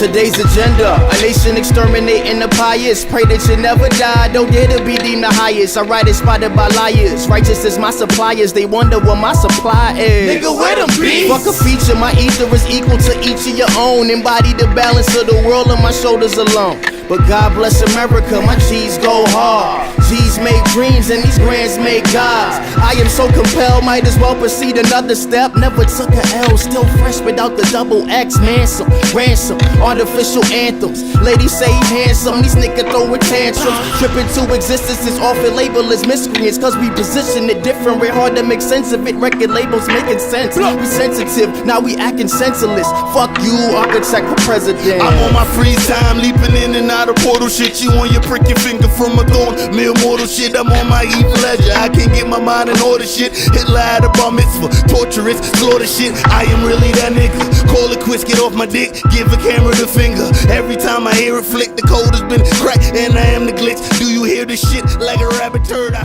Today's agenda, a nation exterminating the pious. Pray that you never die, don't dare to be deemed the highest. I ride it spotted by liars, righteous as my suppliers. They wonder what my supply is. Nigga, where them beats? Fuck a feature, my ether is equal to each of your own. Embody the balance of the world on my shoulders alone. But God bless America, my G's go hard. G's make dreams and these grands make gods. I am so compelled, might as well proceed another step. Never took a L, still fresh without the double X. Manson, ransom, artificial anthems. Ladies say he handsome, these niggas throwing tantrums. Tripping to existence is often labeled as miscreants, cause we position it different. We're hard to make sense of it, record labels making sense. We sensitive, now we acting senseless. Fuck you, architect for president. I'm on my free time, leaping in and out of portal shit. You on your pricky finger from a thorn, mere mortal shit. I'm on my evil ledger, I can't get my mind in order shit. Hitler had a bar mitzvah, torturous, slaughter shit. I am really that nigga, call it quits, get off my dick, give a camera the finger. Every time I hear it flick, the code has been cracked and I am the glitch. Do you hear this shit like a rabbit turd? I